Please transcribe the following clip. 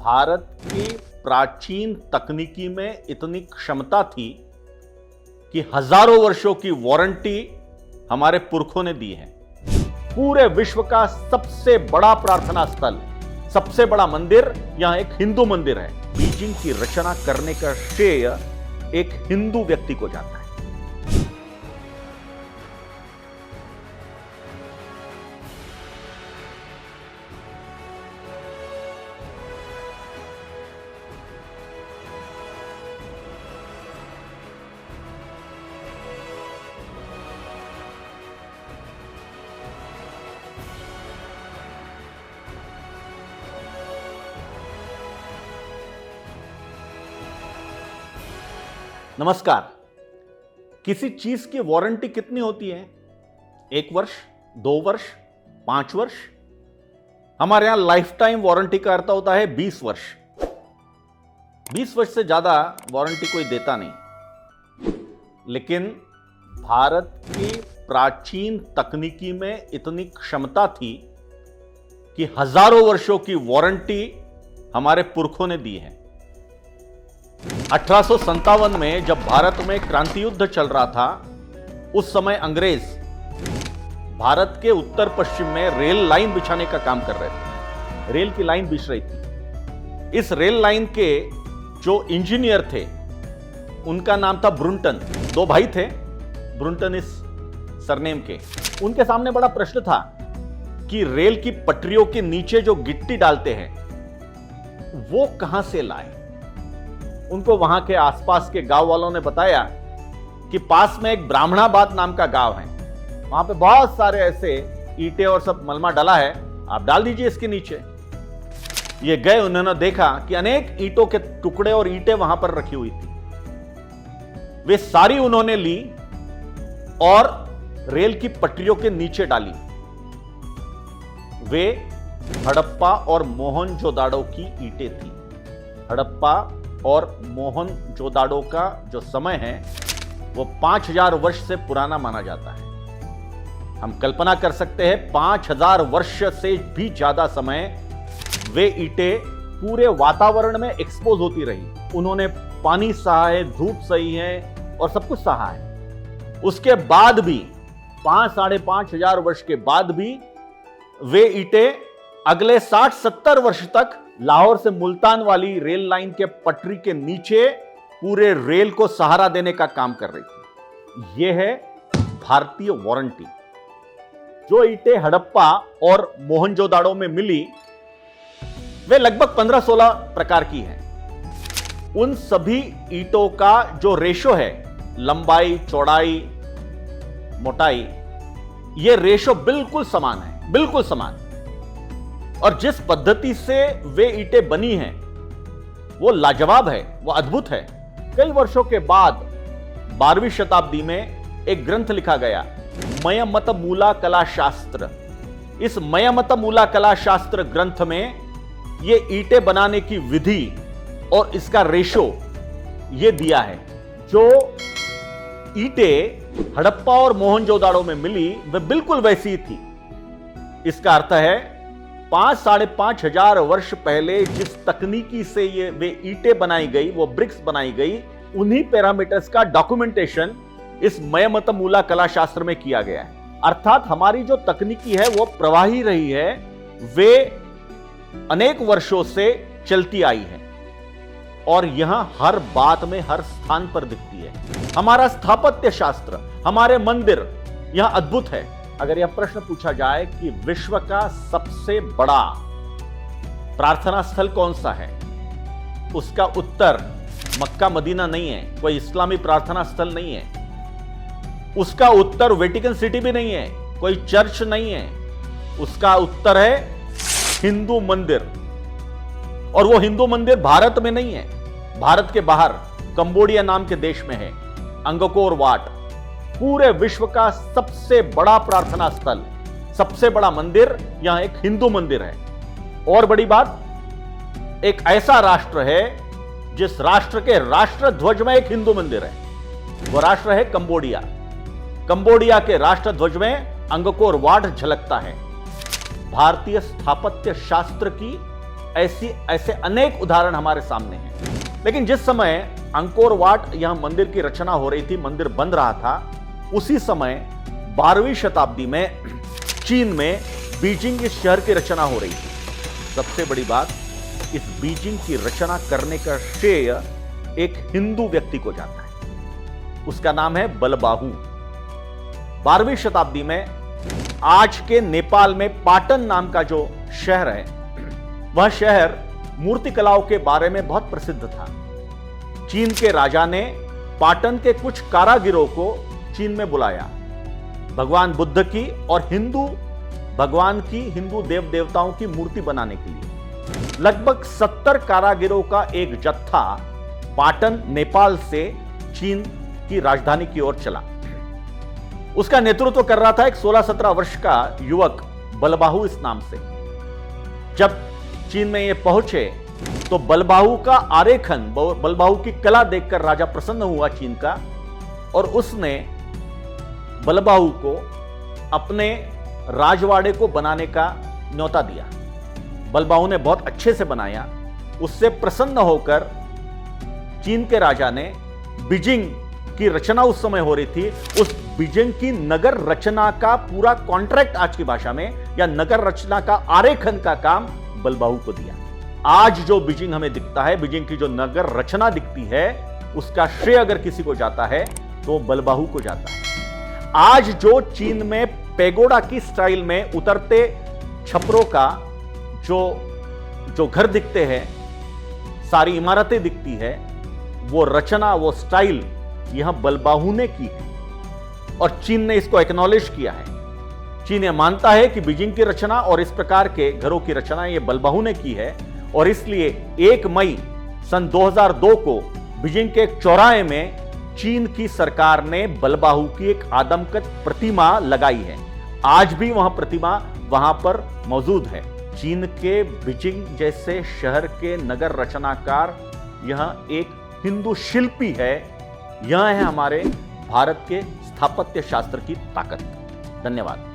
भारत की प्राचीन तकनीकी में इतनी क्षमता थी कि हजारों वर्षों की वारंटी हमारे पुरखों ने दी है। पूरे विश्व का सबसे बड़ा प्रार्थना स्थल, सबसे बड़ा मंदिर यहां एक हिंदू मंदिर है। बीजिंग की रचना करने का श्रेय एक हिंदू व्यक्ति को जाता है। नमस्कार। किसी चीज की वारंटी कितनी होती है? 1 वर्ष, 2 वर्ष, 5 वर्ष? हमारे यहां लाइफ टाइम वारंटी का अर्थ होता है 20 वर्ष। 20 वर्ष से ज्यादा वारंटी कोई देता नहीं। लेकिन भारत की प्राचीन तकनीकी में इतनी क्षमता थी कि हजारों वर्षों की वारंटी हमारे पुरखों ने दी है। 1857 में जब भारत में क्रांति युद्ध चल रहा था, उस समय अंग्रेज भारत के उत्तर पश्चिम में रेल लाइन बिछाने का काम कर रहे थे। रेल की लाइन बिछ रही थी। इस रेल लाइन के जो इंजीनियर थे उनका नाम था ब्रुंटन। 2 भाई थे, ब्रुंटन इस सरनेम के। उनके सामने बड़ा प्रश्न था कि रेल की पटरियों के नीचे जो गिट्टी डालते हैं वो कहां से लाए। उनको वहां के आसपास के गांव वालों ने बताया कि पास में एक ब्राह्मणाबाद नाम का गांव है, वहां पे बहुत सारे ऐसे ईंटें और सब मलमा डला है, आप डाल दीजिए इसके नीचे। ये गए, उन्होंने देखा कि अनेक ईंटों के टुकड़े और ईंटें वहां पर रखी हुई थी। वे सारी उन्होंने ली और रेल की पटरियों के नीचे डाली। वे हड़प्पा और मोहनजोदाड़ो की ईंटें थी। हड़प्पा और मोहनजोदाड़ो का जो समय है वो 5000 वर्ष से पुराना माना जाता है। हम कल्पना कर सकते हैं 5000 वर्ष से भी ज्यादा समय वे ईंटें पूरे वातावरण में एक्सपोज होती रही। उन्होंने पानी सहा है, धूप सही है और सब कुछ सहा है। उसके बाद भी 5-5.5 हजार वर्ष के बाद भी वे ईंटें अगले 60-70 वर्ष तक लाहौर से मुल्तान वाली रेल लाइन के पटरी के नीचे पूरे रेल को सहारा देने का काम कर रही थी। यह है भारतीय वारंटी। जो ईंटें हड़प्पा और मोहनजोदाड़ो में मिली वे लगभग 15-16 प्रकार की हैं। उन सभी ईंटों का जो रेशो है, लंबाई, चौड़ाई, मोटाई, यह रेशो बिल्कुल समान है, बिल्कुल समान। और जिस पद्धति से वे ईंटें बनी हैं वो लाजवाब है, वो अद्भुत है। कई वर्षों के बाद 12वीं शताब्दी में एक ग्रंथ लिखा गया, मयमतमूला कला शास्त्र। इस मयमतमूला कला शास्त्र ग्रंथ में ये ईंटें बनाने की विधि और इसका रेशो ये दिया है। जो ईंटें हड़प्पा और मोहनजोदाड़ो में मिली वे बिल्कुल वैसी थी। इसका अर्थ है 5-5.5 हजार वर्ष पहले जिस तकनीकी से ये वे ईंटें बनाई गई, वो ब्रिक्स बनाई गई, उन्हीं पैरामीटर्स का डॉक्यूमेंटेशन इस मयमतमूला कला शास्त्र में किया गया है। अर्थात हमारी जो तकनीकी है वो प्रवाही रही है, वे अनेक वर्षों से चलती आई है और यहां हर बात में, हर स्थान पर दिखती है। हमारा स्थापत्य शास्त्र, हमारे मंदिर यहां अद्भुत है। अगर यह प्रश्न पूछा जाए कि विश्व का सबसे बड़ा प्रार्थना स्थल कौन सा है, उसका उत्तर मक्का मदीना नहीं है, कोई इस्लामी प्रार्थना स्थल नहीं है। उसका उत्तर वेटिकन सिटी भी नहीं है, कोई चर्च नहीं है। उसका उत्तर है हिंदू मंदिर। और वो हिंदू मंदिर भारत में नहीं है, भारत के बाहर कंबोडिया नाम के देश में है, अंगकोर वाट। पूरे विश्व का सबसे बड़ा प्रार्थना स्थल, सबसे बड़ा मंदिर यहां एक हिंदू मंदिर है। और बड़ी बात, एक ऐसा राष्ट्र है जिस राष्ट्र के राष्ट्र ध्वज में एक हिंदू मंदिर है। वो राष्ट्र है कंबोडिया। कंबोडिया के राष्ट्र ध्वज में अंगकोर वाट झलकता है। भारतीय स्थापत्य शास्त्र की ऐसे अनेक उदाहरण हमारे सामने हैं। लेकिन जिस समय अंकोर वाट यहां मंदिर की रचना हो रही थी, मंदिर बन रहा था, उसी समय 12वीं शताब्दी में चीन में बीजिंग इस शहर की रचना हो रही थी। सबसे बड़ी बात, इस बीजिंग की रचना करने का श्रेय एक हिंदू व्यक्ति को जाता है। उसका नाम है बलबाहु। 12वीं शताब्दी में आज के नेपाल में पाटन नाम का जो शहर है, वह शहर मूर्तिकलाओं के बारे में बहुत प्रसिद्ध था। चीन के राजा ने पाटन के कुछ कारागिरों को चीन में बुलाया, भगवान बुद्ध की और भगवान की हिंदू देव देवताओं की मूर्ति बनाने के लिए। लगभग 70 कारागिरों का एक जत्था पाटन नेपाल से चीन की राजधानी की ओर चला। उसका नेतृत्व कर रहा था एक 16-17 वर्ष का युवक बलबाहु इस नाम से। जब चीन में ये पहुंचे तो बलबाहु का आरेखन, बलबाहु की कला देखकर राजा प्रसन्न हुआ चीन का, और उसने बलबाहु को अपने राजवाड़े को बनाने का न्योता दिया। बलबाहु ने बहुत अच्छे से बनाया। उससे प्रसन्न होकर चीन के राजा ने बीजिंग की रचना उस समय हो रही थी, उस बीजिंग की नगर रचना का पूरा कॉन्ट्रैक्ट, आज की भाषा में, या नगर रचना का आरेखन का काम बलबाहु को दिया। आज जो बीजिंग हमें दिखता है, बीजिंग की जो नगर रचना दिखती है, उसका श्रेय अगर किसी को जाता है तो बलबाहु को जाता है। आज जो चीन में पेगोडा की स्टाइल में उतरते छपरों का जो घर दिखते हैं, सारी इमारतें दिखती है, वो रचना, वो स्टाइल यहां बलबाहु ने की है और चीन ने इसको एक्नॉलेज किया है। चीन ये मानता है कि बीजिंग की रचना और इस प्रकार के घरों की रचना ये बलबाहु ने की है, और इसलिए 1 मई सन 2002 को बीजिंग के एक चौराहे में चीन की सरकार ने बलबाहु की एक आदमकद प्रतिमा लगाई है। आज भी वह प्रतिमा वहां पर मौजूद है। चीन के बीजिंग जैसे शहर के नगर रचनाकार यह एक हिंदू शिल्पी है। यह है हमारे भारत के स्थापत्य शास्त्र की ताकत। धन्यवाद।